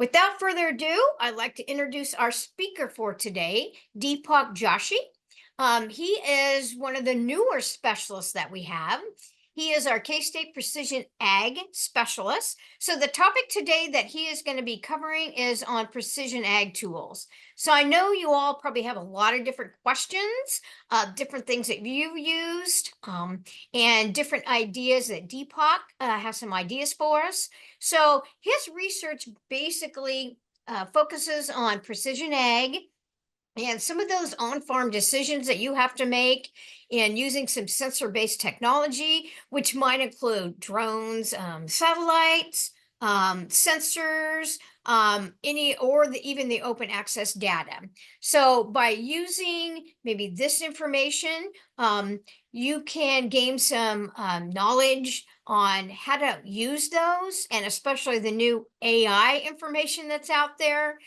Without further ado, I'd like to introduce our speaker for today, Deepak Joshi. He is one of the newer specialists that we have. He is our K-State Precision Ag Specialist. So the topic today that he is going to be covering is on precision ag tools. So I know you all probably have a lot of different questions, different things that you've used, and different ideas that Deepak has some ideas for us. So his research basically focuses on precision ag and some of those on-farm decisions that you have to make in using some sensor-based technology, which might include drones, satellites, sensors, even the open access data. So by using maybe this information, you can gain some knowledge on how to use those, and especially the new AI information that's out there,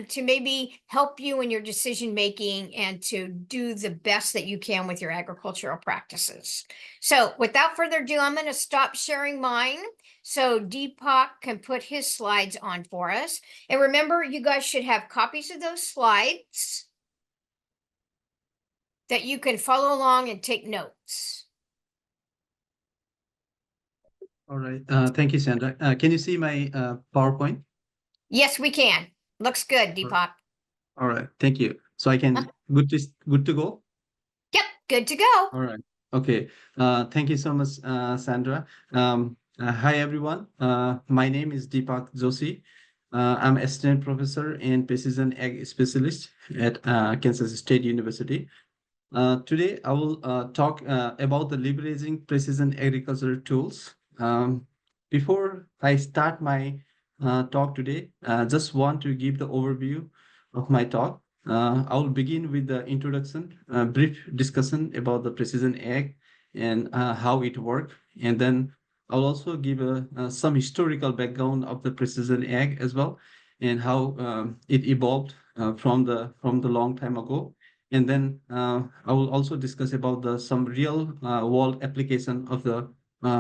to maybe help you in your decision making and to do the best that you can with your agricultural practices. So without further ado, I'm going to stop sharing mine so Deepak can put his slides on for us. And remember, you guys should have copies of those slides that you can follow along and take notes. All right. Thank you, Sandra. Can you see my PowerPoint? Yes, we can. Looks good, Deepak. All right. Thank you. So I can good to go? Yep, good to go. All right. Okay. Thank you so much, Sandra. Hi, everyone. My name is Deepak Joshi. I'm assistant professor and precision ag specialist at Kansas State University. Today, I will talk about the leveraging precision agriculture tools. Before I start my talk today, just want to give the overview of my talk. I will begin with the introduction, a brief discussion about the precision ag and how it works. And then I'll also give some historical background of the precision ag as well, and how it evolved from the long time ago. And then I will also discuss about some real world application of the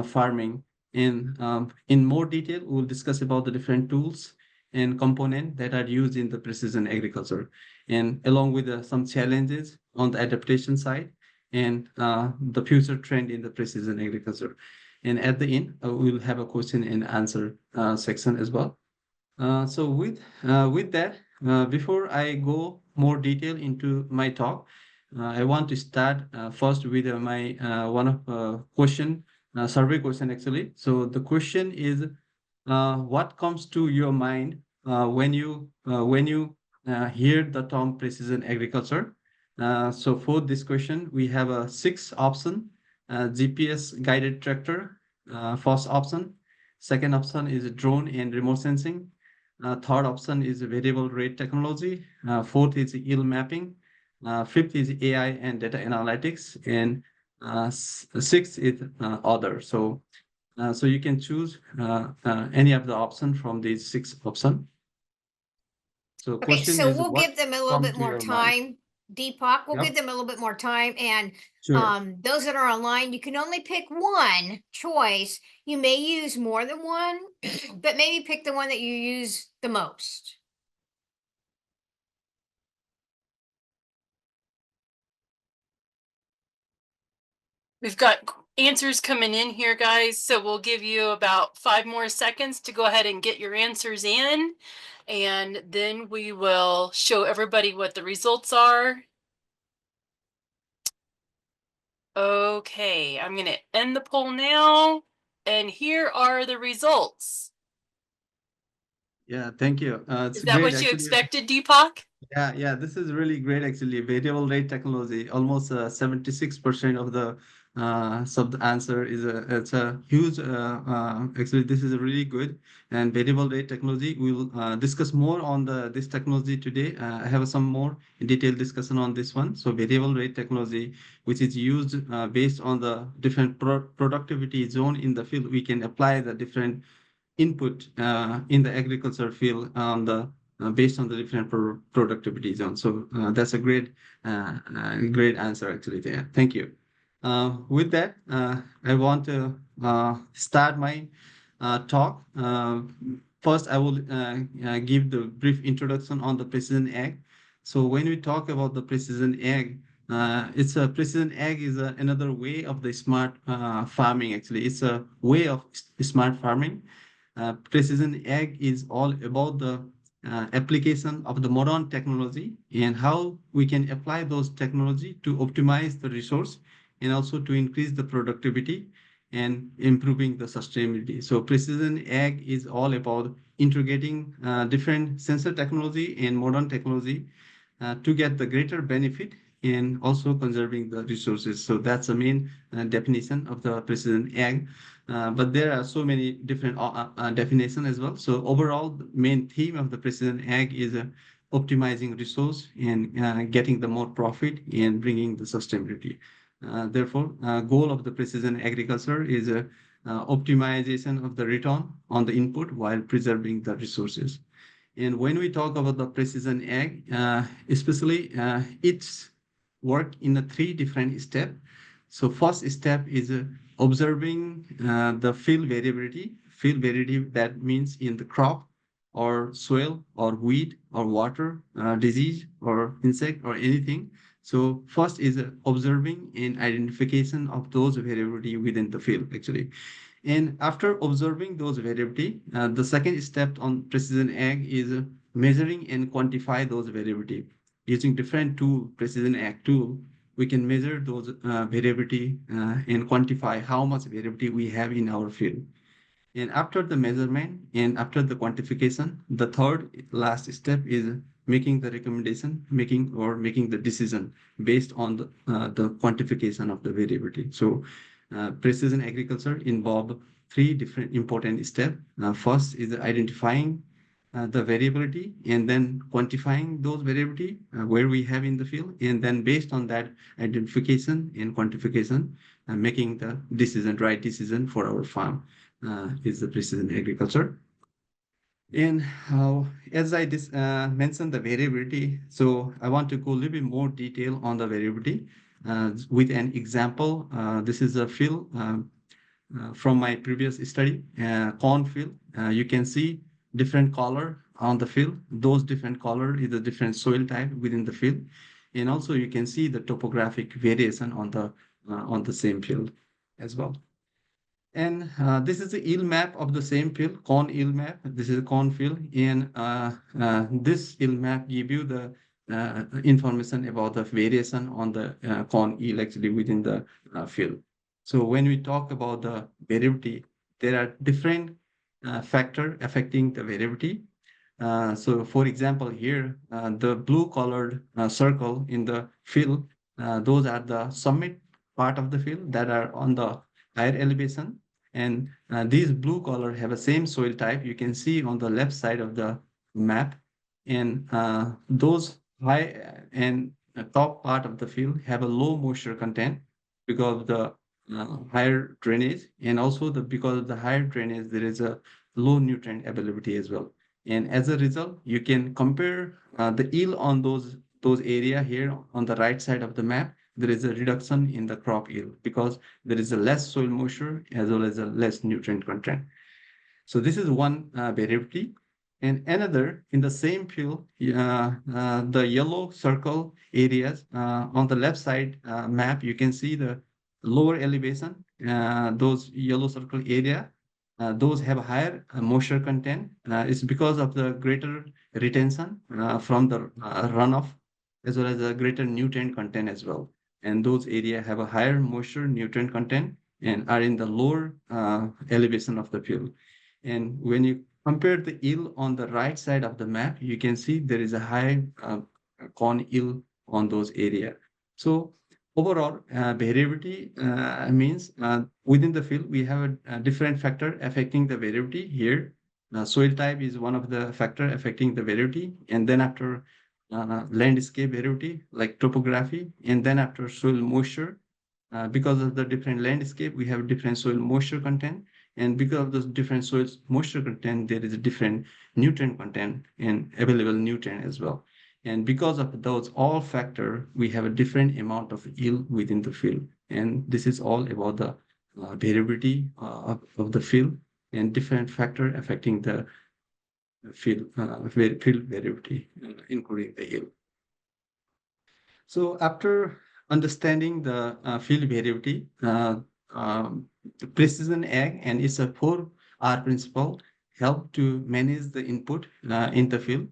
farming. In more detail, we'll discuss about the different tools and components that are used in the precision agriculture, and along with some challenges on the adaptation side and the future trend in the precision agriculture. And at the end, we'll have a question and answer section as well. So with that, before I go more detail into my talk, I want to start first with my one of question survey question actually. So the question is, what comes to your mind when you hear the term precision agriculture? So for this question, we have a 6 option: GPS guided tractor, first option. Second option is drone and remote sensing. Third option is variable rate technology. Fourth is yield mapping. Fifth is AI and data analytics. And sixth is other. So you can choose any of the option from these 6 options. So Okay, question so is, we'll what give them a little come bit to more your mind? time. Deepak, we'll Yep, give them a little bit more time. And sure. those that are online, you can only pick one choice. You may use more than one, but maybe pick the one that you use the most. We've got answers coming in here, guys, so we'll give you about 5 more seconds to go ahead and get your answers in, and then we will show everybody what the results are. Okay, I'm going to end the poll now, and here are the results. Yeah, thank you. It's Is that great, what you actually. expected, Deepak? Yeah, this is really great, actually. Variable rate technology, almost 76% of the answer is it's a huge. Actually, this is really good. And variable rate technology, we'll discuss more on this technology today. I have some more detailed discussion on this one. So variable rate technology, which is used based on the different productivity zone in the field, we can apply the different input in the agriculture field on the based on the different productivity zone. So that's a great answer actually there. Thank you. With that, I want to start my talk. first I will give the brief introduction on the precision ag. So when we talk about the precision ag, it's a precision ag is another way of the smart farming. Actually, it's a way of smart farming. Precision ag is all about the application of the modern technology and how we can apply those technology to optimize the resource and also to increase the productivity and improving the sustainability. So precision ag is all about integrating different sensor technology and modern technology to get the greater benefit and also conserving the resources. So that's the main definition of the precision ag. But there are so many different definitions as well. So overall, the main theme of the precision ag is optimizing resource and getting the more profit and bringing the sustainability. Therefore, goal of the precision agriculture is optimization of the return on the input while preserving the resources. And when we talk about the precision ag, especially it's work in a three different step. So first step is observing the field variability. Field variability that means in the crop or soil or weed or water, disease or insect or anything. So first is observing and identification of those variability within the field actually. And after observing those variability, the second step on precision ag is measuring and quantify those variability. Using different tool, precision ag tool, we can measure those variability and quantify how much variability we have in our field. And after the measurement and after the quantification, the third last step is making the recommendation, making the decision based on the quantification of the variability. So precision agriculture involve three different important steps. First is identifying the variability and then quantifying those variability where we have in the field. And then based on that identification and quantification, making the decision, right decision for our farm is the precision agriculture. And as I mentioned the variability, so I want to go a little bit more detail on the variability with an example. This is a field from my previous study, corn field. You can see different color on the field. Those different color is a different soil type within the field. And also you can see the topographic variation on the same field as well. And this is the yield map of the same field, corn yield map. This is a corn field. And this yield map give you the information about the variation on the corn yield actually within the field. So when we talk about the variability, there are different factors affecting the variability. So for example, here, the blue colored circle in the field, those are the summit part of the field that are on the higher elevation. And these blue color have the same soil type. You can see on the left side of the map. And those high and top part of the field have a low moisture content because of the higher drainage. And also because of the higher drainage, there is a low nutrient availability as well. And as a result, you can compare the yield on those area here on the right side of the map. There is a reduction in the crop yield because there is a less soil moisture as well as a less nutrient content. So this is one variability. And another in the same field, the yellow circle areas on the left side map, you can see the lower elevation, those yellow circle area those have higher moisture content. It's because of the greater retention from the runoff as well as a greater nutrient content as well. And those areas have a higher moisture nutrient content and are in the lower elevation of the field. And when you compare the yield on the right side of the map, you can see there is a high corn yield on those areas. So overall, variability means within the field, we have a different factor affecting the variability here. Soil type is one of the factor affecting the variability. And then after landscape variability, like topography, and then after soil moisture, because of the different landscape, we have different soil moisture content. And because of the different soil moisture content, there is a different nutrient content and available nutrient as well. And because of those all factor, we have a different amount of yield within the field. And this is all about the variability of the field and different factor affecting the field variability, including the yield. So after understanding the field variability, the precision ag and its a 4R principle help to manage the input in the field.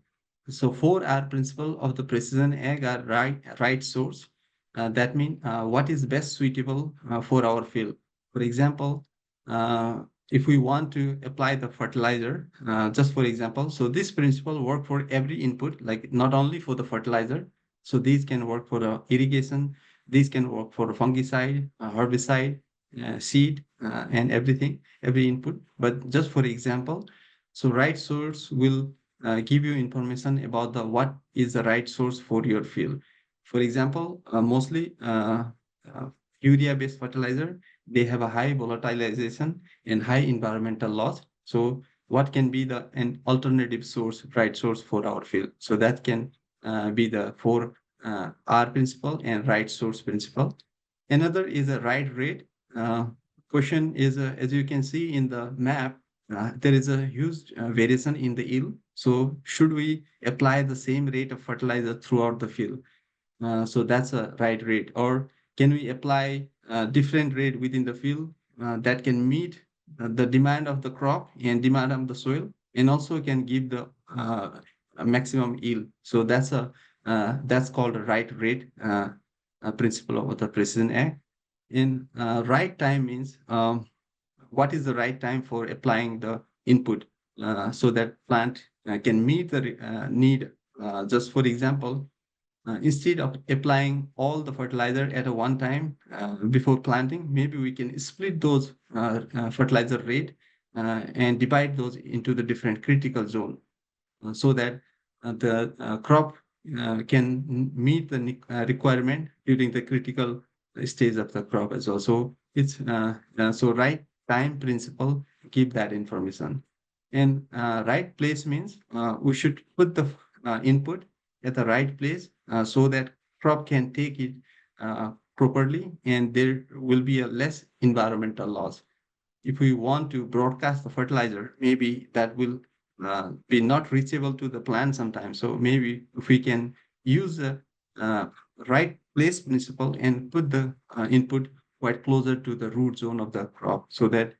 So 4R principle of the precision ag are right source. That means what is best suitable for our field. For example, if we want to apply the fertilizer, just for example, so this principle work for every input, like not only for the fertilizer. So these can work for irrigation, these can work for fungicide, herbicide, seed, and everything, every input. But just for example, so right source will give you information about the what is the right source for your field. For example, mostly urea-based fertilizer, they have a high volatilization and high environmental loss. So what can be an alternative source, right source for our field? So that can be the 4R principle and right source principle. Another is a right rate. Question is, as you can see in the map, there is a huge variation in the yield. So should we apply the same rate of fertilizer throughout the field? So that's a right rate. Or can we apply a different rate within the field that can meet the demand of the crop and demand of the soil, and also can give the a maximum yield? So that's called a right rate principle of the precision ag. In right time means what is the right time for applying the input so that plant can meet the need. Just for example, instead of applying all the fertilizer at a one time before planting, maybe we can split those fertilizer rate and divide those into the different critical zone so that the crop can meet the requirement during the critical stage of the crop as well. So it's so right time principle give that information. And right place means we should put the input at the right place so that crop can take it properly and there will be a less environmental loss. If we want to broadcast the fertilizer, maybe that will be not reachable to the plant sometimes. So maybe if we can use the uh, right place principle and put the input quite closer to the root zone of the crop so that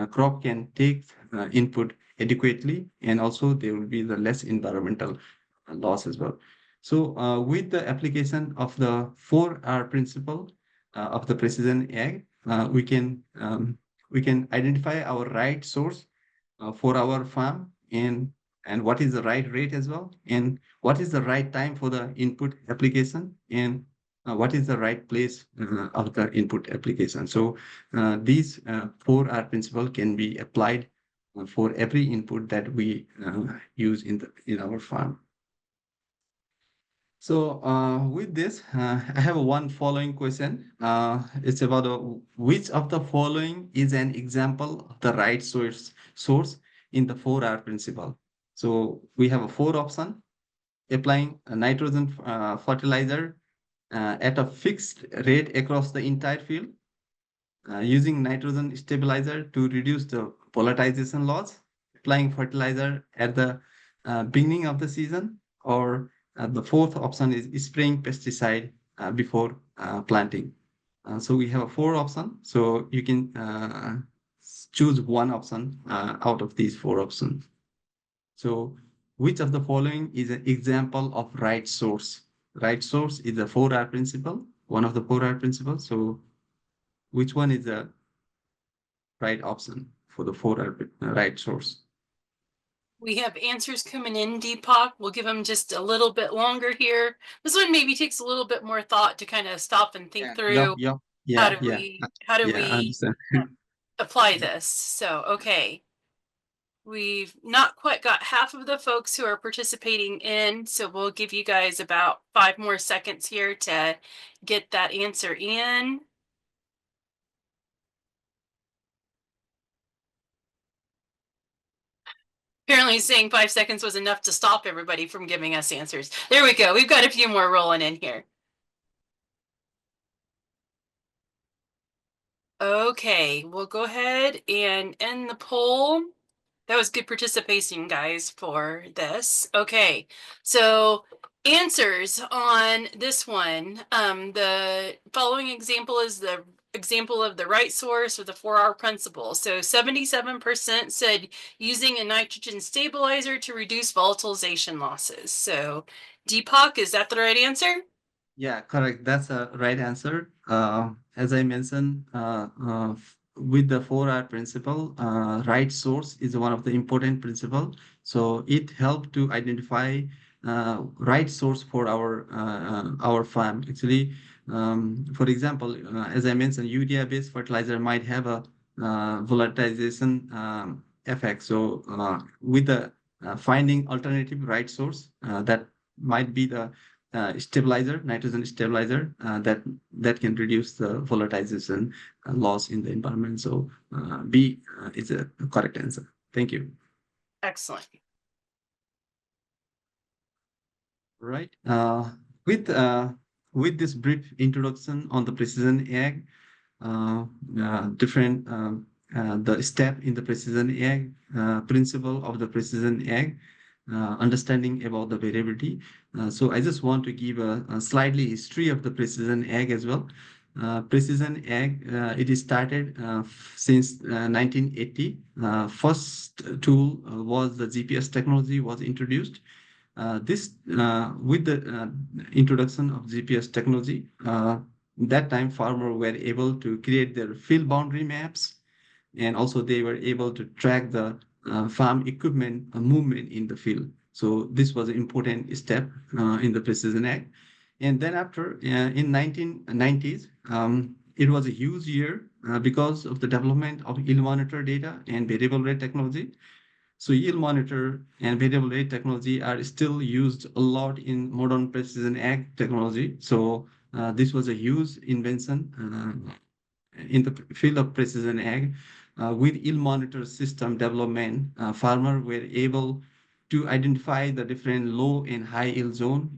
crop can take input adequately, and also there will be the less environmental loss as well. So with the application of the 4R principle of the precision ag, we can identify our right source for our farm, and what is the right rate as well, and what is the right time for the input application, and what is the right place of the input application. So these 4R principle can be applied for every input that we use in our farm. So with this, I have one following question. It's about which of the following is an example of the right source in the 4R principle. So we have a four option: applying a nitrogen fertilizer at a fixed rate across the entire field, using nitrogen stabilizer to reduce the volatilization loss, applying fertilizer at the beginning of the season, or the fourth option is spraying pesticide before planting. So we have a four option. So you can choose one option out of these four options. So which of the following is an example of right source? Right source is the 4R principle, one of the 4R principles. So which one is the right option for the 4R right source? We have answers coming in, Deepak. We'll give them just a little bit longer here. This one maybe takes a little bit more thought to kind of stop and think through Yeah, how yeah, do yeah, we I understand. apply this. So, okay. We've not quite got half of the folks who are participating in, so we'll give you guys about 5 more seconds here to get that answer in. Apparently saying 5 seconds was enough to stop everybody from giving us answers. There we go. We've got a few more rolling in here. Okay, we'll go ahead and end the poll. That was good participation, guys, for this. Okay, so answers on this one. The following example is the example of the right source or the 4R principle. So 77% said using a nitrogen stabilizer to reduce volatilization losses. So Deepak, is that the right answer? Yeah, correct. That's a right answer. As I mentioned, with the 4R principle, right source is one of the important principle. So it helped to identify right source for our farm. Actually, for example, as I mentioned, urea-based fertilizer might have a volatilization effect. So with the finding alternative right source, that might be the stabilizer, nitrogen stabilizer, that can reduce the volatilization loss in the environment. So B is a correct answer. Thank you. Excellent. Right. With with this brief introduction on the precision ag, different the step in the precision ag, principle of the precision ag, understanding about the variability. So I just want to give a slightly history of the precision ag as well. Precision ag, it is started since 1980. First tool was the GPS technology was introduced. This with the introduction of GPS technology, that time farmers were able to create their field boundary maps, and also they were able to track the farm equipment movement in the field. So this was an important step in the precision ag. And then after in 1990s, it was a huge year because of the development of yield monitor data and variable rate technology. So yield monitor and variable rate technology are still used a lot in modern precision ag technology. So this was a huge invention in the field of precision ag. With yield monitor system development, farmers were able to identify the different low and high yield zone.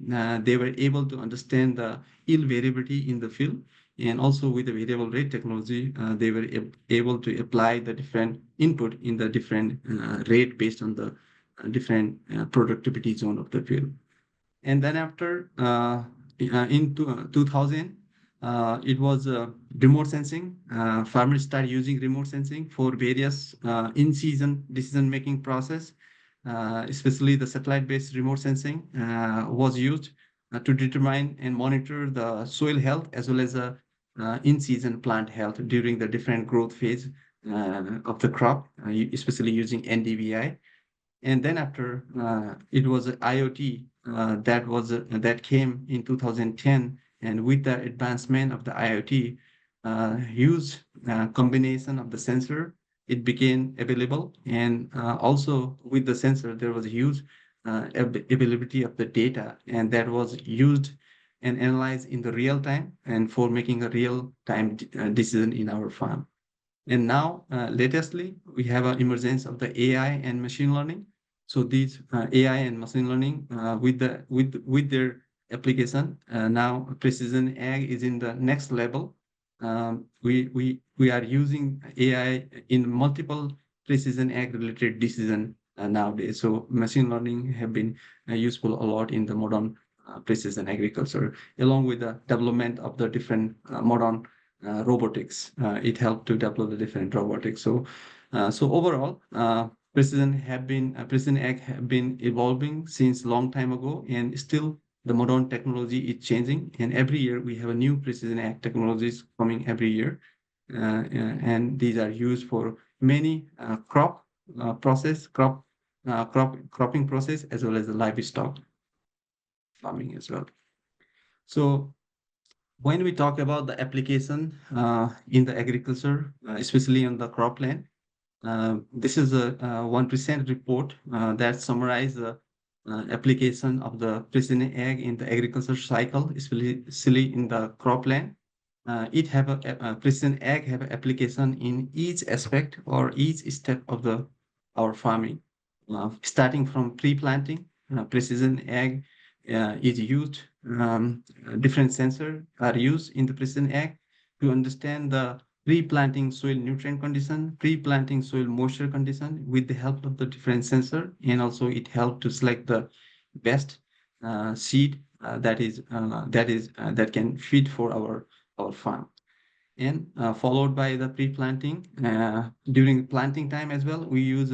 They were able to understand the yield variability in the field. And also with the variable rate technology, they were able to apply the different input in the different rate based on the different productivity zone of the field. And then after in 2000, it was remote sensing. Farmers started using remote sensing for various in-season decision-making process, especially the satellite-based remote sensing was used to determine and monitor the soil health as well as the in-season plant health during the different growth phase of the crop, especially using NDVI. And then after it was IoT that came in 2010, and with the advancement of the IoT, huge combination of the sensor, it became available, and also with the sensor there was a huge availability of the data, and that was used and analyzed in the real time and for making a real time decision in our farm. And now, latestly, we have an emergence of the AI and machine learning. So these AI and machine learning with their application, now precision ag is in the next level. We are using AI in multiple precision ag related decision nowadays. So machine learning have been useful a lot in the modern precision agriculture, along with the development of the different modern robotics. It helped to develop the different robotics. So overall, precision ag have been evolving since long time ago, and still the modern technology is changing. And every year we have a new precision ag technologies coming every year, and these are used for many cropping process as well as the livestock farming as well. So when we talk about the application in the agriculture, especially on the cropland, this is a one recent report that summarized the application of the precision ag in the agriculture cycle, especially in the cropland. It have a precision ag have an application in each aspect or each step of the our farming, starting from pre-planting. Precision ag is used. Different sensors are used in the precision ag to understand the pre-planting soil nutrient condition, pre-planting soil moisture condition with the help of the different sensor, and also it helped to select the best seed that can fit for our farm. And followed by the pre-planting. During planting time as well, we use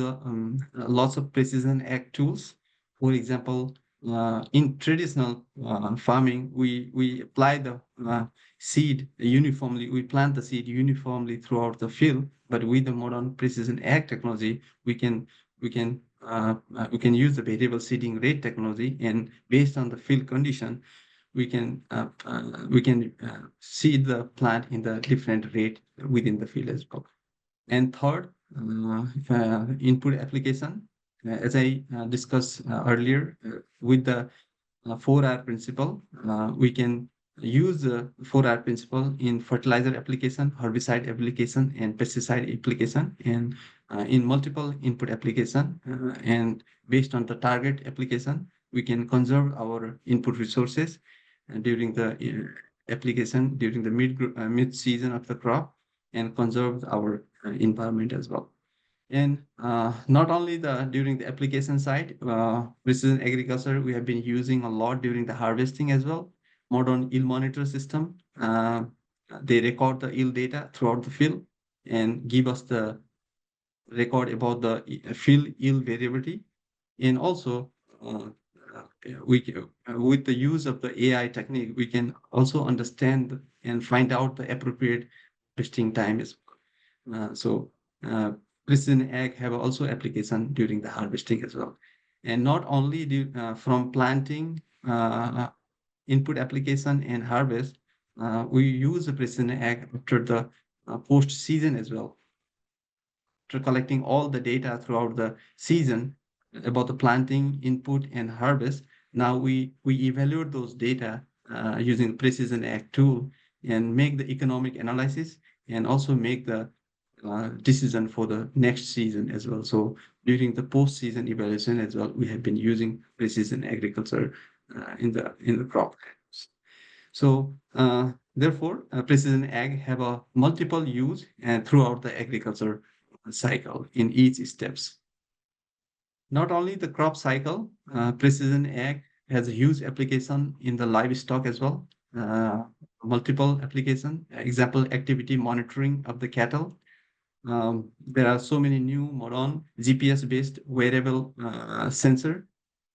lots of precision ag tools. For example, in traditional farming, we apply the seed uniformly. We plant the seed uniformly throughout the field. But with the modern precision ag technology, we can use the variable seeding rate technology, and based on the field condition, we can see the plant in the different rate within the field as well. And third, input application. As I discussed earlier, with the 4R principle, we can use the 4R principle in fertilizer application, herbicide application, and pesticide application, and in multiple input application. And based on the target application, we can conserve our input resources during the application during the mid season of the crop, and conserve our environment as well. And not only during the application side, precision agriculture we have been using a lot during the harvesting as well. Modern yield monitor system, they record the yield data throughout the field and give us the record about the field yield variability. And also, with the use of the AI technique, we can also understand and find out the appropriate harvesting time as well. So precision ag have also application during the harvesting as well. And not only from planting, input application and harvest, we use the precision ag after the post season as well, after collecting all the data throughout the season about the planting, input, and harvest. Now we evaluate those data using precision ag tool and make the economic analysis, and also make the decision for the next season as well. So during the post-season evaluation as well, we have been using precision agriculture in the crop. So therefore, precision ag have a multiple use throughout the agriculture cycle in each steps. Not only the crop cycle, precision ag has a huge application in the livestock as well. Multiple application. Example, activity monitoring of the cattle. There are so many new modern GPS-based wearable sensor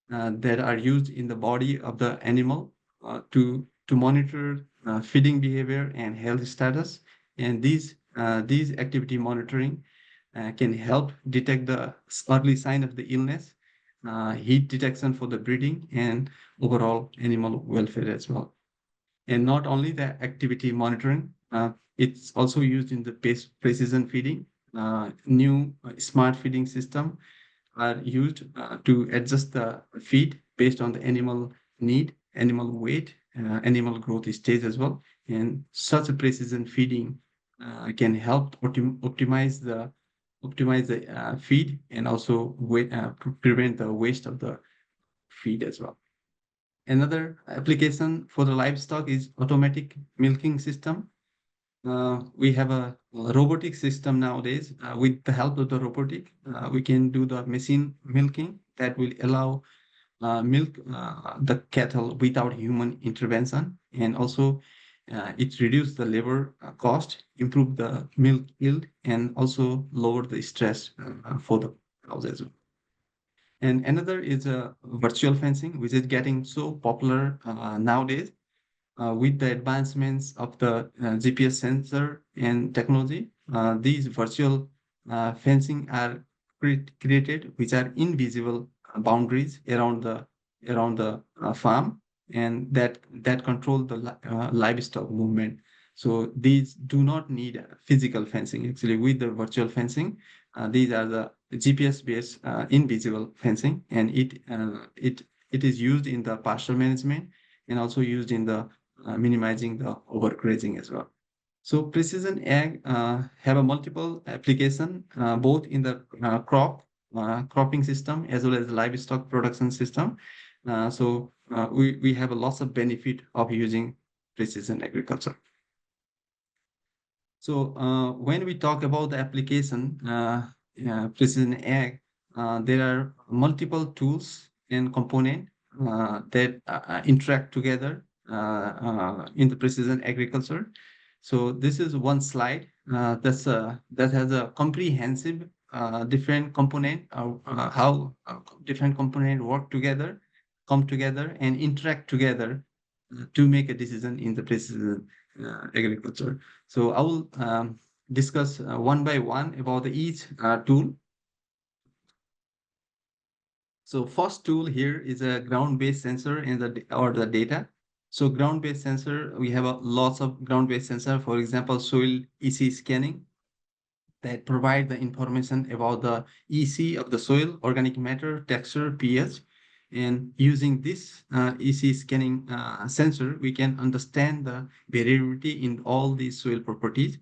that are used in the body of the animal to monitor feeding behavior and health status. And these activity monitoring can help detect the early sign of the illness, heat detection for the breeding, and overall animal welfare as well. And not only the activity monitoring, it's also used in the precision feeding. New smart feeding system are used to adjust the feed based on the animal need, animal weight, animal growth stage as well. And such a precision feeding can help optimize the feed, and also prevent the waste of the feed as well. Another application for the livestock is automatic milking system. We have a robotic system nowadays. With the help of the robotic, we can do the machine milking that will allow milk the cattle without human intervention, and also it reduce the labor cost, improve the milk yield, and also lower the stress for the cows as well. And another is virtual fencing, which is getting so popular nowadays with the advancements of the GPS sensor and technology. These virtual fencing are created, which are invisible boundaries around the farm, and that control the livestock movement. So these do not need physical fencing. Actually, with the virtual fencing, these are the GPS-based invisible fencing, and it is used in the pasture management, and also used in the minimizing the overgrazing as well. So precision ag have a multiple application both in the cropping system as well as livestock production system. We have a lots of benefit of using precision agriculture. So when we talk about the application, precision ag, there are multiple tools and component that interact together in the precision agriculture. So this is one slide that has a comprehensive different component, how different component work together, come together, and interact together to make a decision in the precision agriculture. So I will discuss one by one about each tool. So first tool here is a ground-based sensor in the data. So ground-based sensor, we have lots of ground-based sensor. For example, soil EC scanning that provide the information about the EC of the soil, organic matter, texture, pH. And using this EC scanning sensor, we can understand the variability in all these soil properties.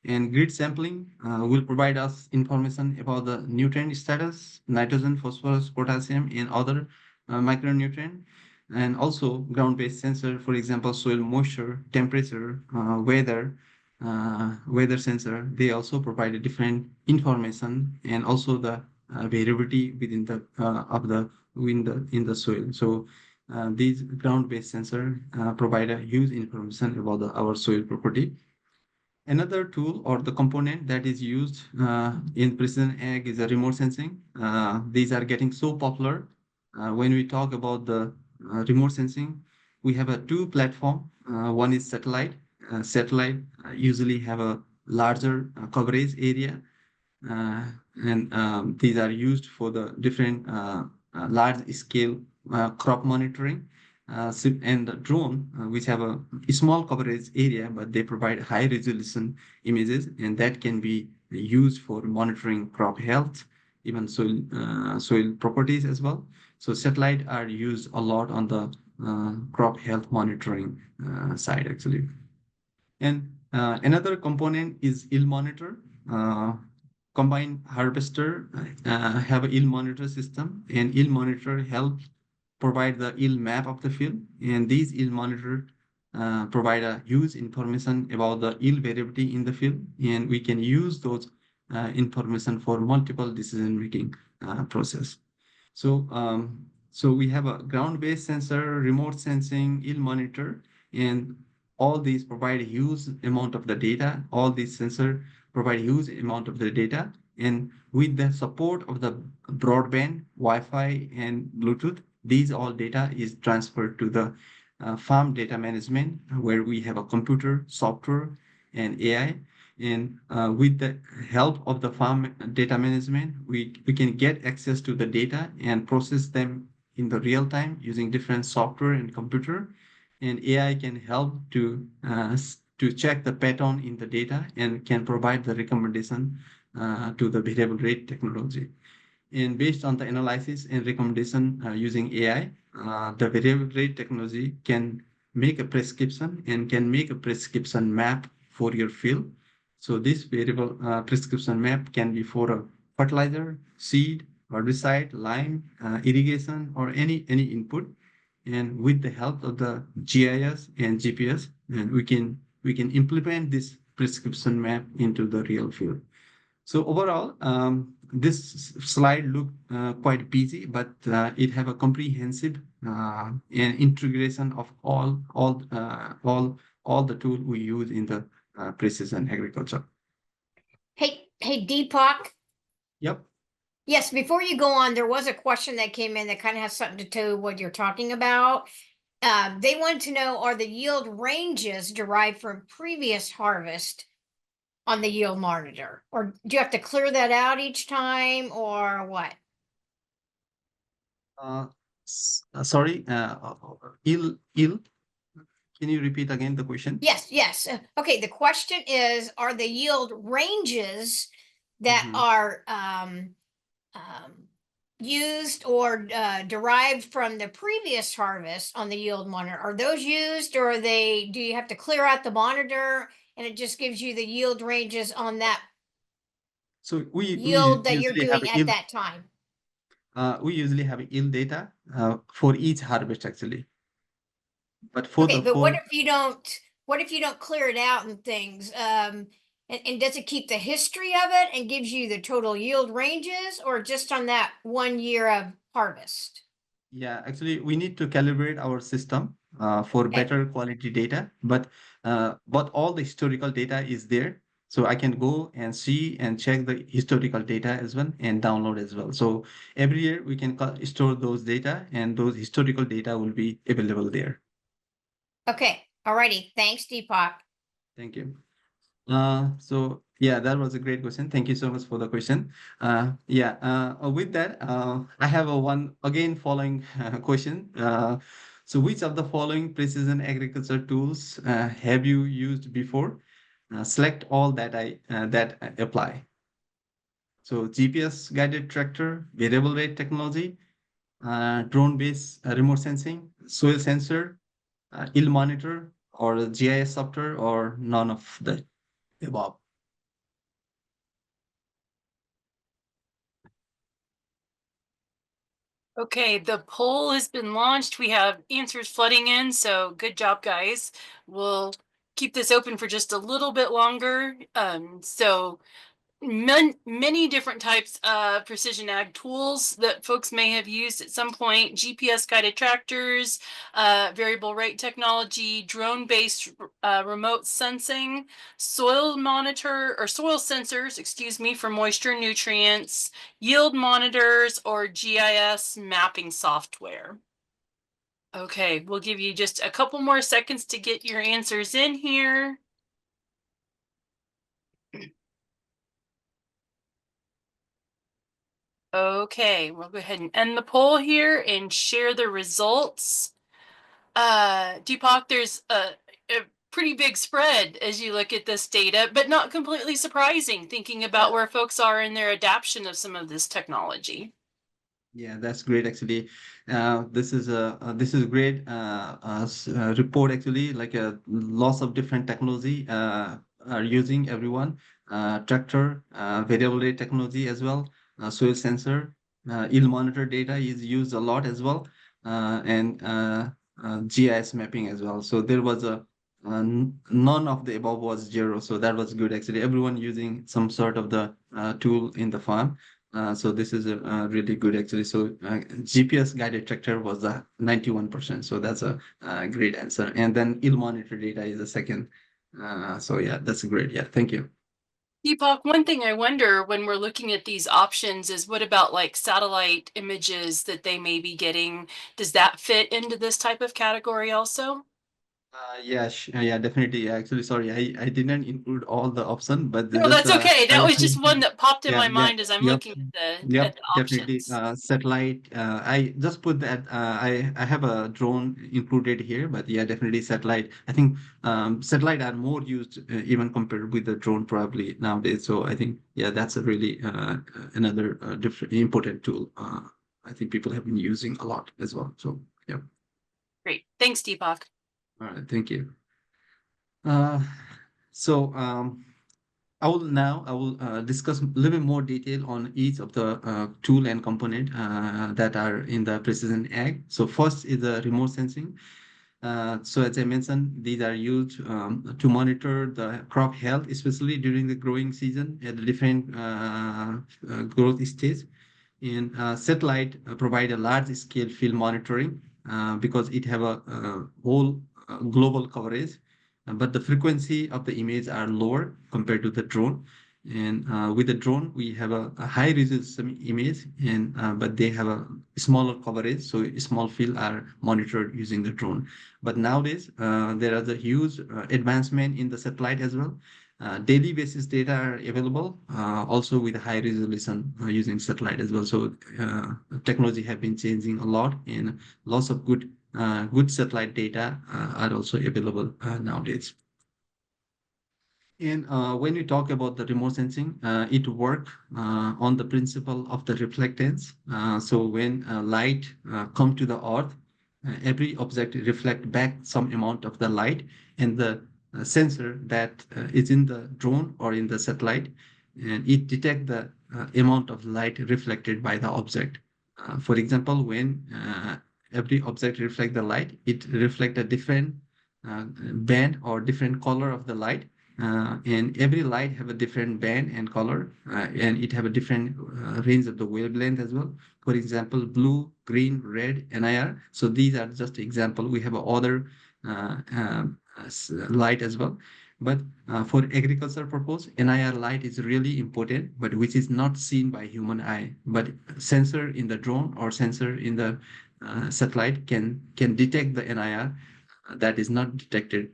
And grid sampling will provide us information about the nutrient status, nitrogen, phosphorus, potassium, and other micronutrient. And also ground-based sensor, for example, soil moisture, temperature, weather sensor, they also provide a different information and also the variability within the of the in the soil. So these ground-based sensor provide a huge information about our soil property. Another tool or the component that is used in precision ag is a remote sensing. These are getting so popular. When we talk about the remote sensing, we have a two platform. One is satellite. Satellite usually have a larger coverage area, uh, and these are used for the different large scale crop monitoring. And the drone, which have a small coverage area, but they provide high resolution images, and that can be used for monitoring crop health, even soil properties as well. So satellite are used a lot on the crop health monitoring side actually. And another component is yield monitor. Uh, Combined harvester have a yield monitor system, and yield monitor helps provide the yield map of the field. And these yield monitor provide a huge information about the yield variability in the field, and we can use those information for multiple decision making process. So we have a ground-based sensor, remote sensing, yield monitor, and all these provide a huge amount of the data. All these sensors provide huge amount of the data, and with the support of the broadband, Wi-Fi, and Bluetooth, these all data is transferred to the farm data management, where we have a computer, software, and AI. And with the help of the farm data management, we can get access to the data and process them in the real time using different software and computer. And AI can help to check the pattern in the data and can provide the recommendation to the variable rate technology. And based on the analysis and recommendation using AI, the variable rate technology can make a prescription and can make a prescription map for your field. So this variable prescription map can be for a fertilizer, seed, herbicide, lime, irrigation, or any input. And with the help of the GIS and GPS, and we can implement this prescription map into the real field. So overall, this slide looked quite busy, but it have a comprehensive and integration of all the tools we use in the precision agriculture. Hey, Deepak. Yep. Yes, before you go on, there was a question that came in that kind of has something to do with what you're talking about. They wanted to know, are the yield ranges derived from previous harvest on the yield monitor? Or do you have to clear that out each time or what? Sorry, ill. Can you repeat again the question? Yes. Okay, the question is, are the yield ranges that Mhm. are used or derived from the previous harvest on the yield monitor, are those used, or do you have to clear out the monitor and it just gives you the yield ranges on that So we yield that you're usually have doing at that time? we usually have yield data for each harvest actually. But for Okay, the but for what if you don't clear it out and things? And does it keep the history of it and gives you the total yield ranges, or just on that 1 year of harvest? Yeah, actually, we need to calibrate our system for Okay. better quality data, but all the historical data is there. So I can go and see and check the historical data as well and download as well. So every year we can store those data, and those historical data will be available there. Okay. Alrighty. Thanks, Deepak. Thank you. So yeah, that was a great question. Thank you so much for the question. Yeah, with that, I have a one again following question. So which of the following precision agriculture tools have you used before? Select all that apply. So GPS guided tractor, variable rate technology, drone-based remote sensing, soil sensor, yield monitor, or GIS software, or none of the above. Okay, the poll has been launched. We have answers flooding in, so good job, guys. We'll keep this open for just a little bit longer. So many different types of precision ag tools that folks may have used at some point: GPS guided tractors, variable rate technology, drone-based remote sensing, soil monitor or soil sensors, excuse me, for moisture and nutrients, yield monitors, or GIS mapping software. Okay, we'll give you just a couple more seconds to get your answers in here. Okay, we'll go ahead and end the poll here and share the results. Deepak, there's a pretty big spread as you look at this data, but not completely surprising thinking about where folks are in their adoption of some of this technology. Yeah, that's great. Actually, this is a great report. Actually, like a lots of different technology are using everyone. Tractor, variable rate technology as well. Soil sensor, yield monitor data is used a lot as well, and GIS mapping as well. So there was none of the above was zero. So that was good. Actually, everyone using some sort of the tool in the farm. So this is really good actually. So GPS guided tractor was the 91%. So that's a great answer. And then yield monitor data is the second. So yeah, that's great. Yeah, thank you. Deepak, one thing I wonder when we're looking at these options is what about like satellite images that they may be getting? Does that fit into this type of category also? Yeah, yeah, definitely. Yeah, actually, sorry, I didn't include all the option, but No, just that's okay. I That was just one that popped in yeah, my yeah, mind as I'm yep, looking at yep, the definitely. options. Satellite. I just put that. I have a drone included here, but yeah, definitely satellite. I think satellite are more used even compared with the drone probably nowadays. So I think yeah, that's a really another different important tool. I think people have been using a lot as well. So yeah, Great. Thanks, Deepak. all right, thank you. Uh, so I will discuss a little bit more detail on each of the tool and component that are in the precision ag. So first is the remote sensing. So as I mentioned, these are used to monitor the crop health, especially during the growing season at the different growth stage. And satellite provide a large scale field monitoring because it have a whole global coverage, but the frequency of the image are lower compared to the drone. And with the drone, we have a high resolution image, and but they have a smaller coverage, so small field are monitored using the drone. But nowadays, there are the huge advancement in the satellite as well. Daily basis data are available, also with high resolution using satellite as well. So technology have been changing a lot, and lots of good satellite data are also available nowadays. And when we talk about the remote sensing, it work on the principle of the reflectance. So when light come to the earth, every object reflect back some amount of the light, and the sensor that is in the drone or in the satellite, and it detect the amount of light reflected by the object. For example, when every object reflect the light, it reflect a different band or different color of the light and every light have a different band and color, and it have a different range of the wavelength as well. For example, blue, green, red, NIR. So these are just example. We have other light as well. But for agriculture purpose, NIR light is really important, but which is not seen by human eye. But sensor in the drone or sensor in the satellite can detect the NIR that is not detected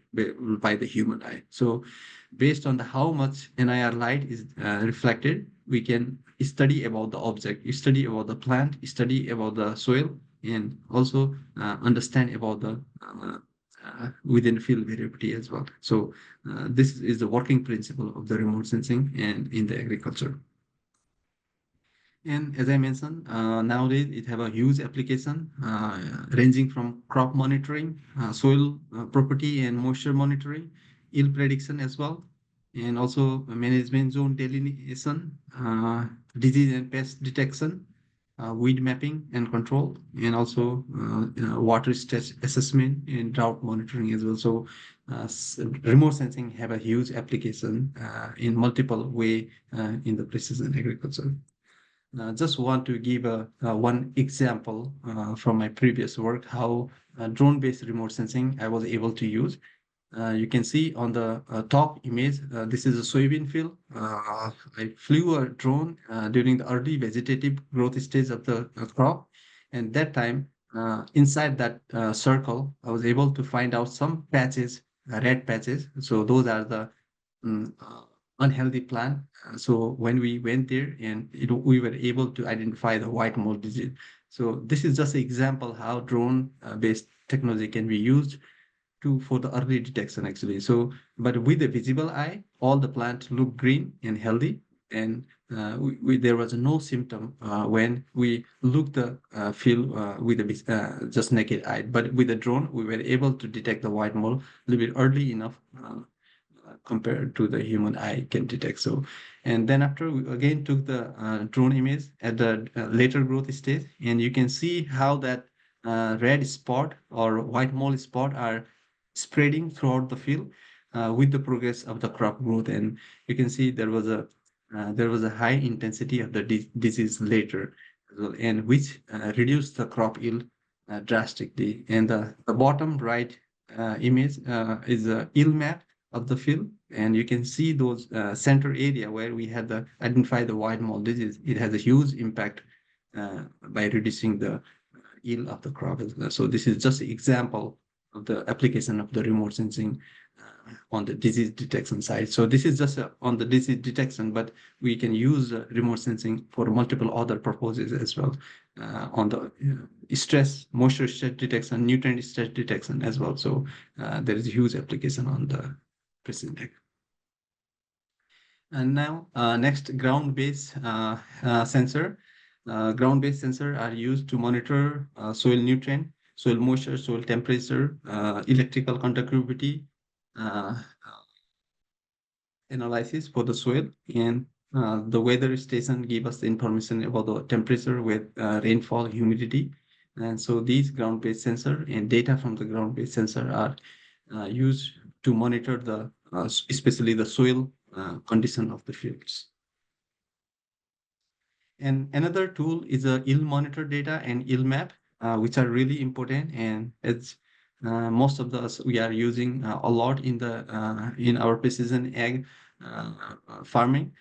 by the human eye. So based on the how much NIR light is reflected, we can study about the object, study about the plant, study about the soil, and also understand about the within field variability as well. So this is the working principle of the remote sensing and in the agriculture. And as I mentioned, nowadays it have a huge application ranging from crop monitoring, soil property and moisture monitoring, yield prediction as well, and also management zone delineation, disease and pest detection, weed mapping and control, and also water stress assessment and drought monitoring as well. So remote sensing have a huge application in multiple way in the precision agriculture. Just want to give one example from my previous work, how drone-based remote sensing I was able to use. You can see on the top image, this is a soybean field. I flew a drone during the early vegetative growth stage of the crop. And that time, inside that circle, I was able to find out some patches, red patches. So those are the unhealthy plant. So when we went there and we were able to identify the white mold disease. So this is just an example how drone based technology can be used to for the early detection actually. So but with the visible eye, all the plants look green and healthy, and there was no symptom when we looked the field with the just naked eye. But with the drone, we were able to detect the white mold a little bit early enough compared to the human eye can detect. So, and then after we again took the drone image at the later growth stage, and you can see how that red spot or white mold spot are spreading throughout the field with the progress of the crop growth. And you can see there was a high intensity of the disease later as well, and which reduced the crop yield drastically. And the bottom right image is a yield map of the field, and you can see those center area where we had the identify the white mold disease. It has a huge impact by reducing the yield of the crop as well. So this is just an example of the application of the remote sensing on the disease detection side. So this is just on the disease detection, but we can use remote sensing for multiple other purposes as well on the stress, moisture stress detection, nutrient stress detection as well. So there is a huge application on the precision ag. And now next ground-based sensor. Ground-based sensor are used to monitor soil nutrient, soil moisture, soil temperature, electrical conductivity analysis for the soil, and the weather station give us the information about the temperature with rainfall, humidity. And so these ground-based sensor and data from the ground-based sensor are used to monitor the especially the soil condition of the fields. And another tool is a yield monitor data and yield map, which are really important. And it's most of us we are using a lot in our precision ag farming.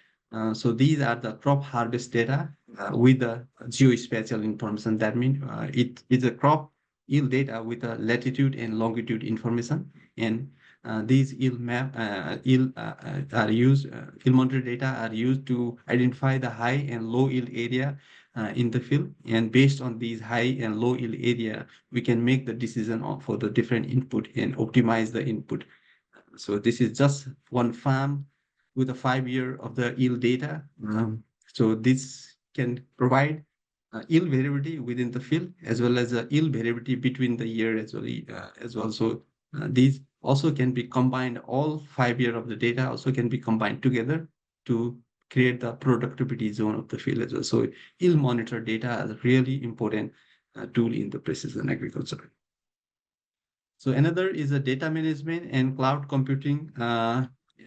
So these are the crop harvest data with the geospatial information. That means it is a crop yield data with a latitude and longitude information. And these yield map yield are used yield monitor data are used to identify the high and low yield area in the field, and based on these high and low yield area we can make the decision for the different input and optimize the input. So this is just one farm with a 5 year of the yield data. So this can provide yield variability within the field as well as yield variability between the year as well. So these also can be combined. All 5 year of the data also can be combined together to create the productivity zone of the field as well. So yield monitor data is a really important tool in the precision agriculture. So another is a data management and cloud computing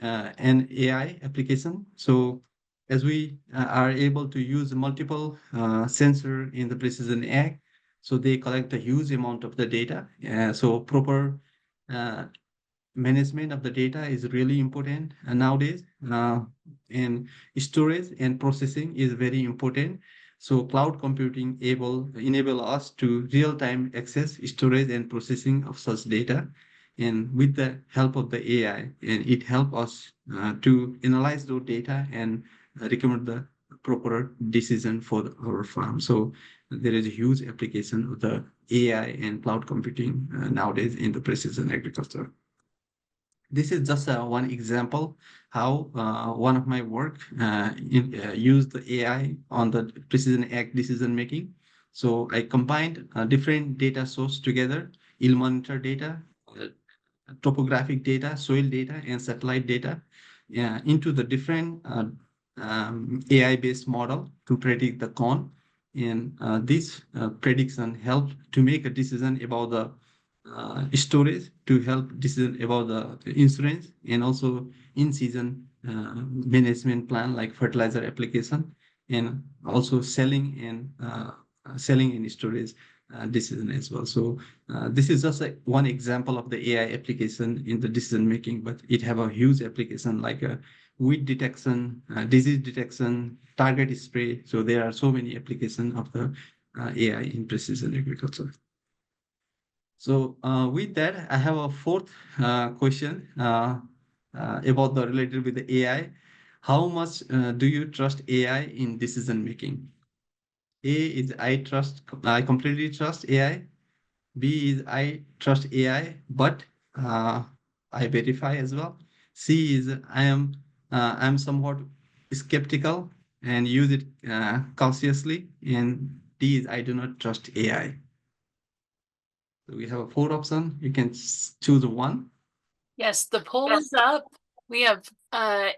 an AI application. So as we are able to use multiple sensor in the precision ag, so they collect a huge amount of the data. So proper uh, management of the data is really important nowadays, and storage and processing is very important. So cloud computing enable us to real-time access, storage, and processing of such data. And with the help of the AI, and it help us to analyze those data and recommend the proper decision for our farm. So there is a huge application of the AI and cloud computing nowadays in the precision agriculture. This is just one example how one of my work used the AI on the precision ag decision making. So I combined different data source together, yield monitor data, topographic data, soil data, and satellite data into the different AI-based model to predict the corn. And this prediction helped to make a decision about the storage, to help decision about the insurance, and also in-season management plan like fertilizer application, and also selling and storage decision as well. So this is just like one example of the AI application in the decision making, but it have a huge application like weed detection, disease detection, target spray. So there are so many applications of the AI in precision agriculture. So with that, I have a fourth question about the related with the AI. How much do you trust AI in decision making? A is I completely trust AI. B is I trust AI, but uh, I verify as well. C is I'm somewhat skeptical and use it cautiously. And D is I do not trust AI. So we have a four option. You can choose one. Yes, the poll is up. We have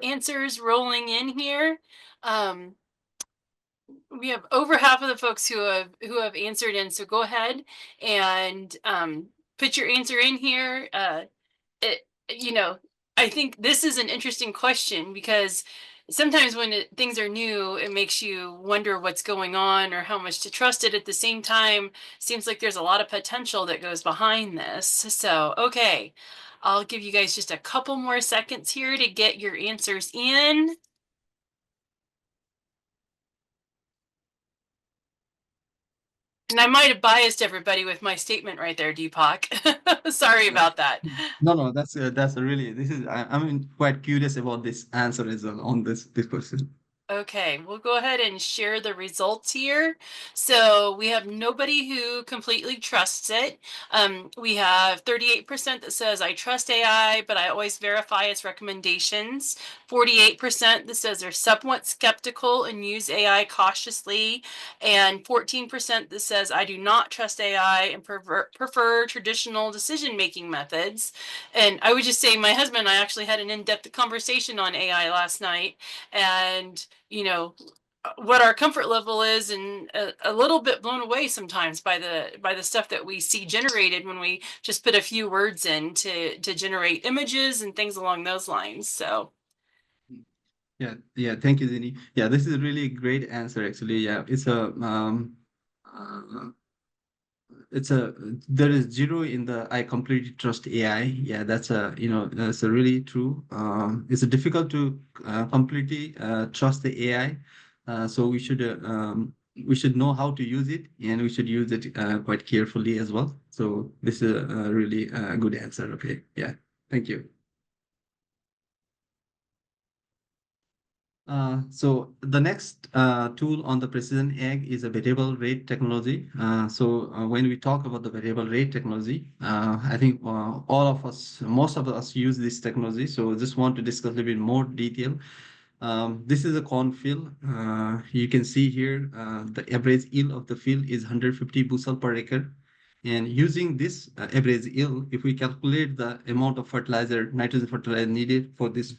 answers rolling in here. Um, we have over half of the folks who have answered in. So go ahead and put your answer in here. It, you know, I think this is an interesting question because sometimes when things are new, it makes you wonder what's going on or how much to trust it. At the same time, seems like there's a lot of potential that goes behind this. So, okay, I'll give you guys just a couple more seconds here to get your answers in. And I might have biased everybody with my statement right there, Deepak. Sorry about that. No, that's a really this is I'm quite curious about this answer as well on this question. Okay, we'll go ahead and share the results here. So we have nobody who completely trusts it. We have 38% that says I trust AI, but I always verify its recommendations. 48% that says they're somewhat skeptical and use AI cautiously. And 14% that says I do not trust AI and prefer traditional decision-making methods. And I would just say my husband and I actually had an in-depth conversation on AI last night. And what our comfort level is, and a little bit blown away sometimes by the stuff that we see generated when we just put a few words in to generate images and things along those lines. So Yeah, thank you, Zini. Yeah, this is a really great answer actually. Yeah, uh, it's a there is zero in the I completely trust AI. Yeah, that's a really true. It's difficult to completely trust the AI. So we should know how to use it, and we should use it quite carefully as well. So this is a really good answer. Okay, yeah, thank you. So the next tool on the precision ag is a variable rate technology. When we talk about the variable rate technology, I think most of us use this technology. So just want to discuss a little bit more detail. This is a cornfield. You can see here the average yield of the field is 150 bushel per acre. And using this average yield, if we calculate the amount of nitrogen fertilizer needed for this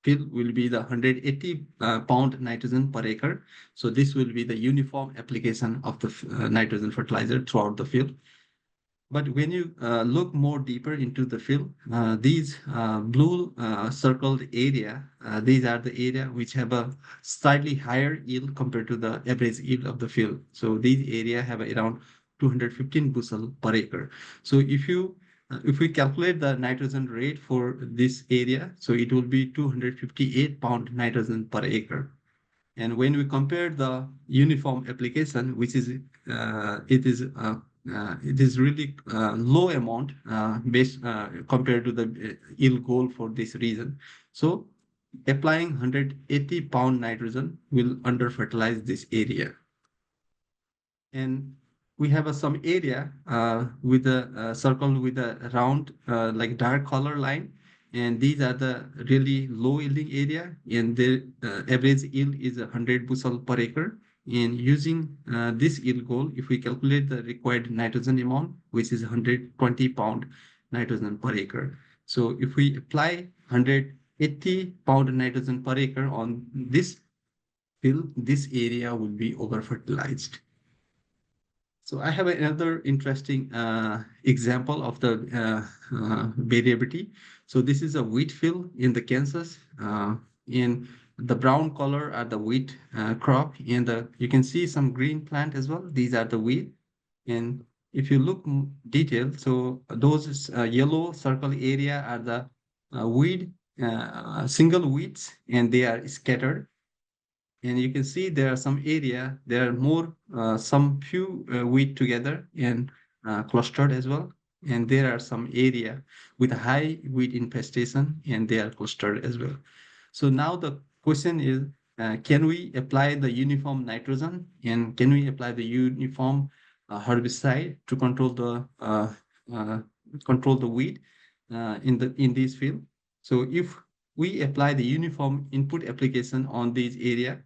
field will be the 180 pound nitrogen per acre. So this will be the uniform application of the nitrogen fertilizer throughout the field. But when you look more deeper into the field, these blue circled area, these are the area which have a slightly higher yield compared to the average yield of the field. So these area have around 215 bushel per acre. So if we calculate the nitrogen rate for this area, so it will be 258 pound nitrogen per acre. And when we compare the uniform application, which is it is really low amount based compared to the yield goal for this region. So applying 180 pound nitrogen will under fertilize this area. And we have some area with a circle with a round like dark color line, and these are the really low yielding area, and the average yield is 100 bushel per acre. And using this yield goal, if we calculate the required nitrogen amount, which is 120 pound nitrogen per acre, so if we apply 180 pound nitrogen per acre on this field, this area will be over fertilized. So I have another interesting example of the variability. So this is a wheat field in the Kansas. In the brown color are the wheat crop, and you can see some green plant as well. These are the wheat. And if you look detailed, so those yellow circle area are the weed, single weeds, and they are scattered. And you can see there are some area, there are more, some few wheat together and clustered as well. And there are some area with high wheat infestation and they are clustered as well. So now the question is, can we apply the uniform nitrogen and can we apply the uniform herbicide to uh, control the weed in this field? So if we apply the uniform input application on these area,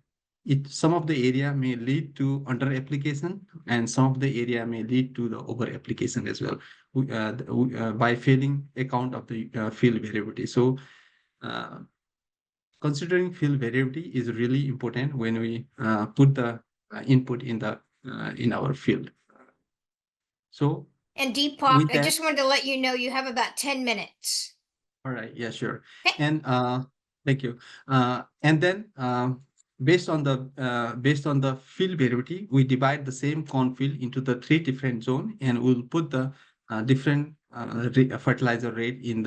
some of the area may lead to under application and some of the area may lead to the over application as well by failing account of the field variability. So considering field variability is really important when we put the input in our field. So And with Deepak, I that, just wanted to let you know you have about 10 minutes. all right, yeah, sure. Okay. And thank you. And then based on the field variability, we divide the same cornfield into the three different zone, and we'll put the different fertilizer rate in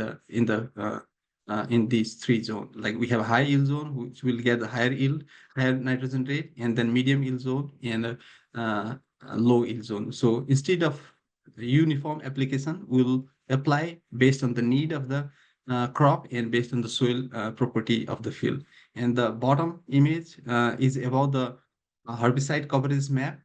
these three zones. Like we have a high yield zone, which will get the higher yield, higher nitrogen rate, and then medium yield zone and a low yield zone. So instead of uniform application, we'll apply based on the need of the crop and based on the soil property of the field. And the bottom image is about the herbicide coverage map.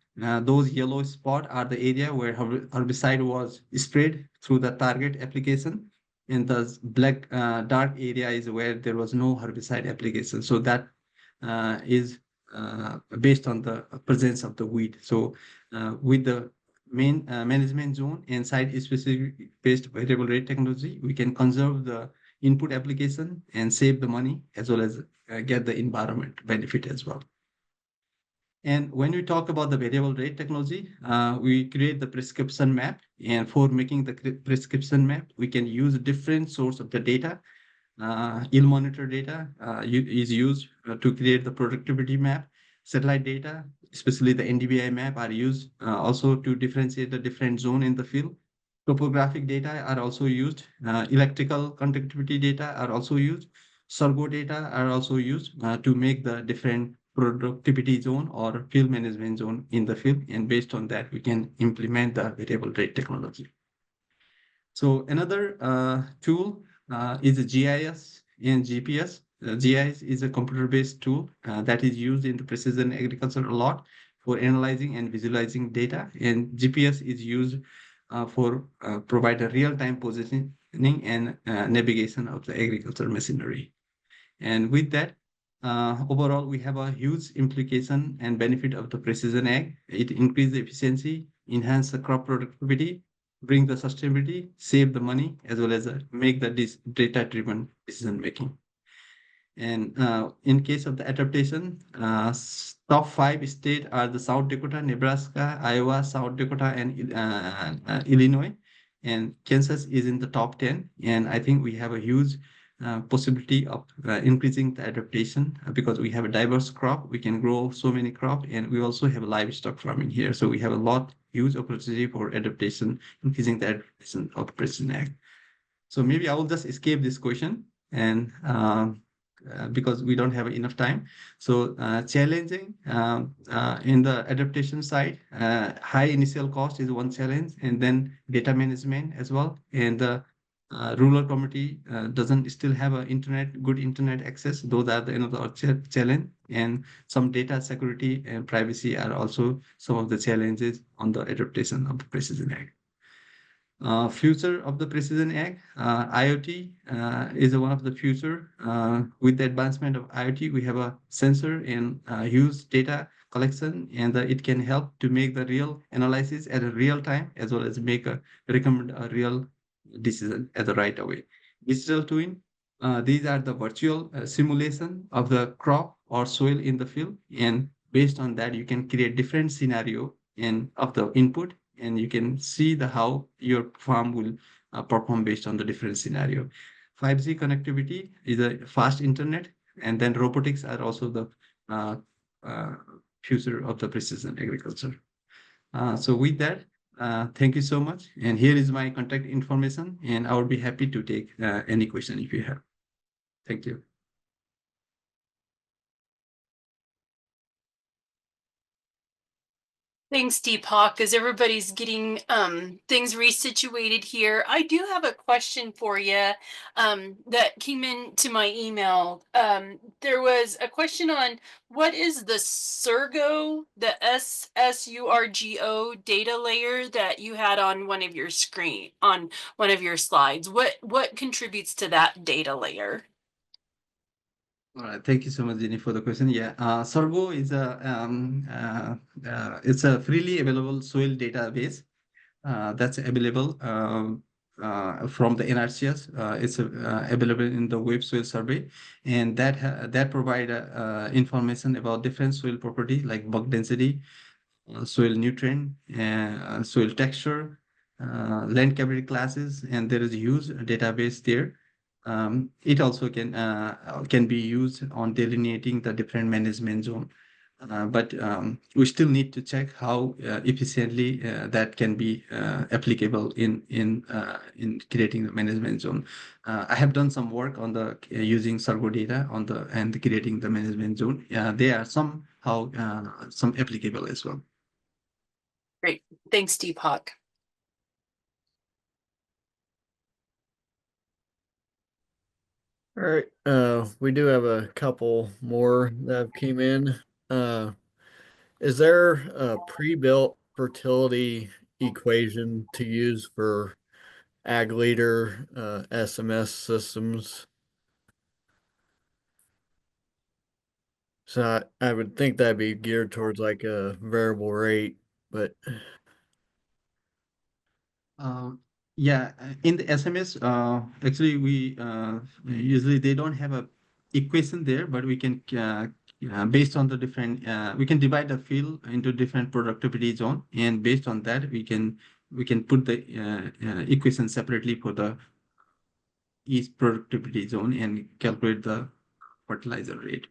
Those yellow spots are the area where herbicide was sprayed through the target application. And the black dark area is where there was no herbicide application. So that is based on the presence of the weed. So with the main management zone and site specific based variable rate technology, we can conserve the input application and save the money as well as get the environment benefit as well. And when we talk about the variable rate technology, we create the prescription map. And for making the prescription map, we can use different source of the data. Yield monitor data is used to create the productivity map. Satellite data, especially the NDVI map, are used also to differentiate the different zone in the field. Topographic data are also used. Electrical conductivity data are also used. Sorgo data are also used to make the different productivity zone or field management zone in the field. And based on that, we can implement the variable rate technology. So another tool is a GIS and GPS. GIS is a computer-based tool that is used in the precision agriculture a lot for analyzing and visualizing data. And GPS is used for provide a real-time positioning and navigation of the agricultural machinery. And with that, overall, we have a huge implication and benefit of the precision ag. It increases the efficiency, enhance the crop productivity, bring the sustainability, save the money, as well as make the data-driven decision making. And in case of the adaptation, top 5 states are the South Dakota, Nebraska, Iowa, South Dakota, and Illinois. and Kansas is in the top 10. And I think we have a huge possibility of increasing the adaptation because we have a diverse crop. We can grow so many crops, and we also have livestock farming here. So we have a lot, huge opportunity for adaptation, increasing the adaptation of the Precision Ag. So maybe I will just escape this question and because we don't have enough time. So challenging in the adaptation side, high initial cost is one challenge, and then data management as well. And the rural community doesn't still have a good internet access. Those are the another challenge, and some data security and privacy are also some of the challenges on the adaptation of the precision ag. Future of the precision ag, IoT is one of the future. With the advancement of IoT, we have a sensor and huge data collection, and it can help to make the real analysis at a real time as well as recommend a real decision at the right away. Digital twin, these are the virtual simulation of the crop or soil in the field, and based on that, you can create different scenario and of the input, and you can see the how your farm will perform based on the different scenario. 5G connectivity is a fast internet, and then robotics are also the uh, uh, future of the precision agriculture. So with that, thank you so much. And here is my contact information, and I would be happy to take any question if you have. Thank you. Thanks, Deepak. As everybody's getting things resituated here, I do have a question for you that came into my email. There was a question on what is the the SSURGO data layer that you had on one of your slides. What contributes to that data layer? All right, thank you so much, Jenny, for the question. Yeah, Sorgo is it's a freely available soil database that's available from the NRCS. It's available in the Web Soil Survey, and that provide information about different soil property like bug density, soil nutrient, soil texture, land cavity classes, and there is a huge database there. It also can be used on delineating the different management zone. But we still need to check how efficiently that can be applicable in creating the management zone. I have done some work on the using Sargo data on the and creating the management zone. There are somehow some applicable as well. Great. Thanks, Deepak. All right. We do have a couple more that have came in. Is there a pre-built fertility equation to use for ag leader SMS systems? So I would think that'd be geared towards like a variable rate, but Uh, yeah, in the SMS, actually we usually they don't have a equation there, but we can based on the different we can divide the field into different productivity zone, and based on that we can put the equation separately for the each productivity zone and calculate the fertilizer rate.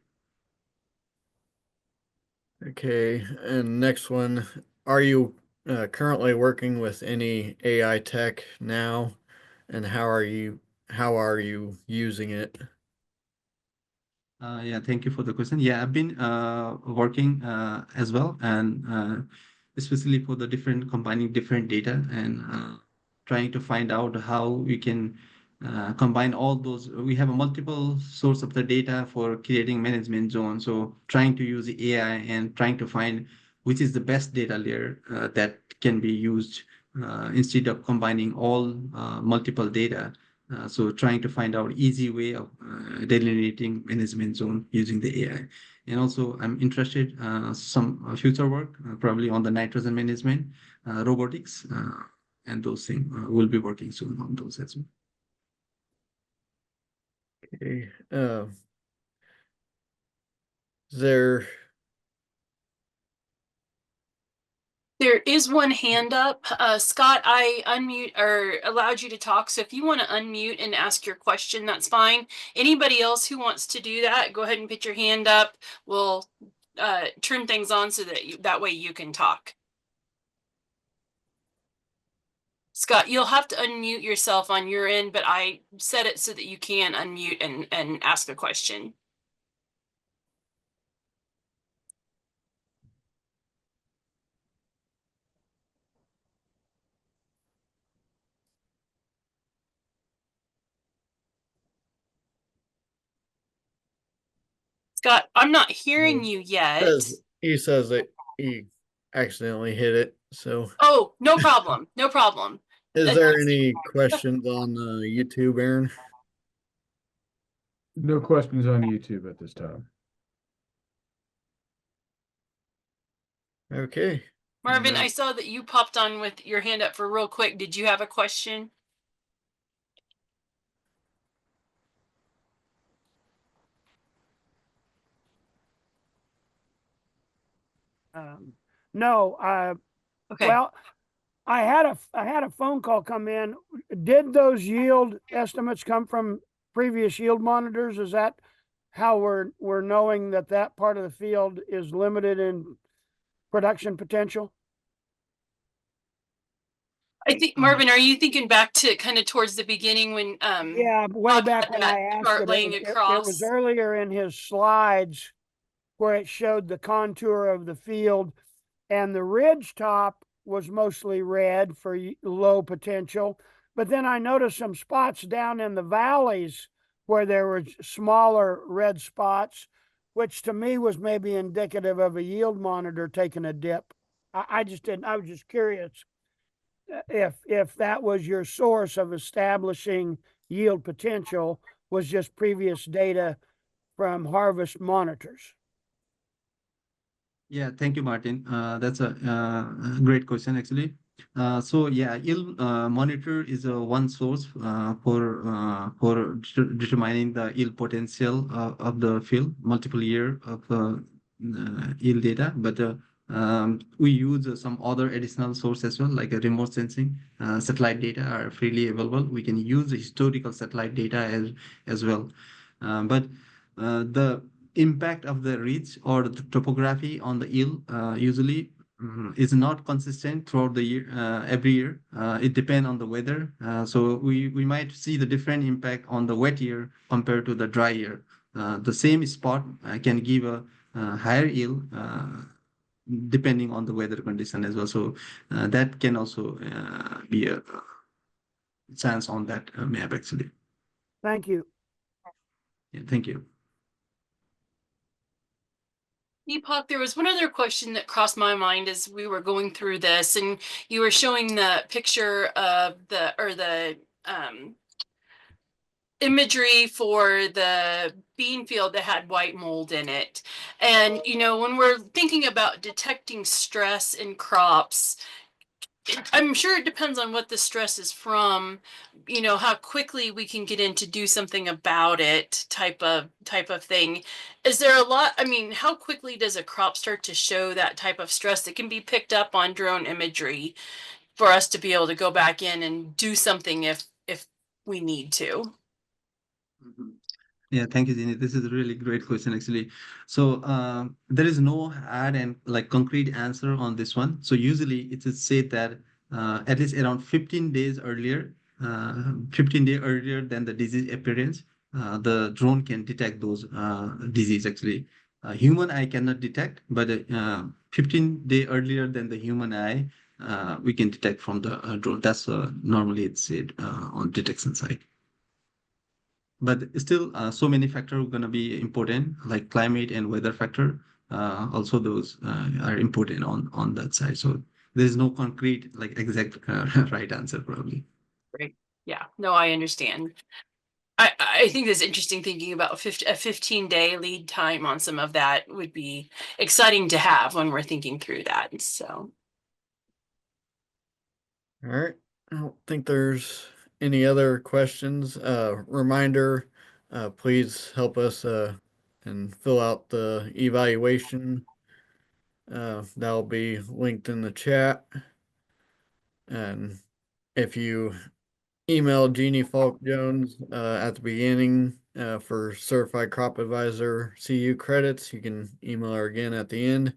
okay. And next one, are you currently working with any AI tech now, and how are you using it? Yeah, thank you for the question. Yeah, I've been working as well, and especially for the different combining different data and trying to find out how we can combine all those. We have a multiple source of the data for creating management zone. So trying to use AI and trying to find which is the best data layer that can be used instead of combining all multiple data. So trying to find out easy way of delineating management zone using the AI. And also I'm interested some future work probably on the nitrogen management, robotics, and those things. We'll be working soon on those as well. Okay. Is there There is one hand up. Scott, I unmute or allowed you to talk. So if you want to unmute and ask your question, that's fine. Anybody else who wants to do that, go ahead and put your hand up. We'll turn things on so that that way you can talk. Scott, you'll have to unmute yourself on your end, but I set it so that you can unmute and ask a question. Scott, I'm not hearing you yet. He says that he accidentally hit it. So, Oh, no problem. No problem. is there any questions on YouTube, Aaron? No questions on YouTube at this time. Okay. Marvin, No. I saw that you popped on with your hand up for real quick. Did you have a question? No, Okay. well, I had a phone call come in. Did those yield estimates come from previous yield monitors? Is that how we're knowing that that part of the field is limited in production potential? I think Marvin, are you thinking back to kind of towards the beginning when Yeah, way Bob back had when that I asked chart it, laying it was across? earlier in his slides where it showed the contour of the field, and the ridge top was mostly red for low potential. But then I noticed some spots down in the valleys where there were smaller red spots, which to me was maybe indicative of a yield monitor taking a dip. I just didn't, I was just curious if that was your source of establishing yield potential was just previous data from harvest monitors. Yeah, thank you, Martin. That's a great question, actually. So yeah, yield monitor is a one source for determining the yield potential of the field, multiple year of yield data. But we use some other additional source as well, like a remote sensing. Satellite data are freely available. We can use the historical satellite data as well. But the impact of the ridge or the topography on the yield usually is not consistent throughout the year, every year. It depends on the weather. So we might see the different impact on the wet year compared to the dry year. The same spot can give a higher yield depending on the weather condition as well. So that can also be a chance on that map actually. Thank you. Yeah, thank you. Deepak, there was one other question that crossed my mind as we were going through this, and you were showing the picture of the imagery for the bean field that had white mold in it. And, you know, when we're thinking about detecting stress in crops, I'm sure it depends on what the stress is from, you know, how quickly we can get in to do something about it type of thing. Is there a lot, I mean, how quickly does a crop start to show that type of stress that can be picked up on drone imagery for us to be able to go back in and do something if we need to? Mhm. Yeah, thank you, Jeannie. This is a really great question, actually. So there is no hard and like concrete answer on this one. So usually it is said that at least around 15 days earlier, 15 days earlier than the disease appearance, the drone can detect those disease actually. Human eye cannot detect, but 15 days earlier than the human eye, we can detect from the drone. That's normally it's said on detection side. But still so many factors are going to be important like climate and weather factor, also those are important on that side. So there's no concrete like exact right answer probably. Right. Yeah, no, I understand. I think it's interesting thinking about a 15-day lead time on some of that would be exciting to have when we're thinking through that. So All right. I don't think there's any other questions. Reminder, please help us and fill out the evaluation That'll be linked in the chat. And if you email Jeannie Falk Jones at the beginning for Certified Crop Advisor CU credits, you can email her again at the end,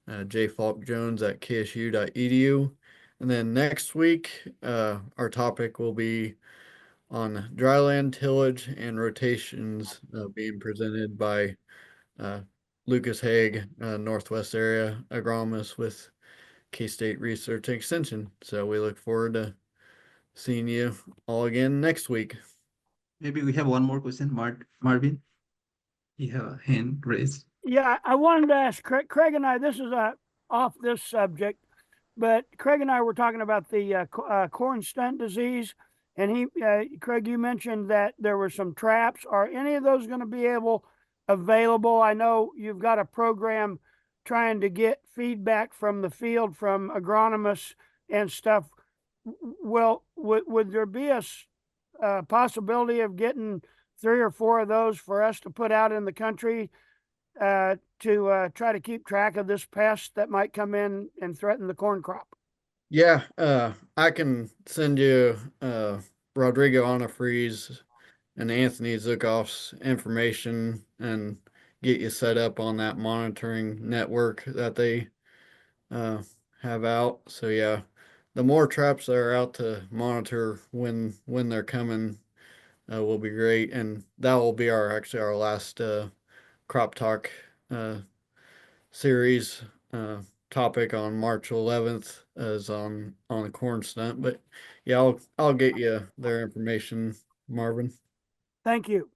jfalkjones@ksu.edu. And then next week, our topic will be on dryland tillage and rotations being presented by Lucas Haig, Northwest area agronomist with K-State Research and Extension. So we look forward to seeing you all again next week. Maybe we have one more question. Marvin, you have a hand raised. Yeah, I wanted to ask Craig and I, this is off this subject, but Craig and I were talking about the corn stunt disease. And Craig, you mentioned that there were some traps. Are any of those going to be available? I know you've got a program trying to get feedback from the field from agronomists and stuff. Well, would there be a possibility of getting 3 or 4 of those for us to put out in the country to try to keep track of this pest that might come in and threaten the corn crop? Yeah, I can send you Rodrigo Anafreeze and Anthony Zukoff's information and get you set up on that monitoring network that they have out. So yeah, the more traps that are out to monitor when they're coming will be great, and that will be our last crop talk series topic on March 11th is on the corn stunt. But yeah, I'll get you their information, Marvin. Thank you.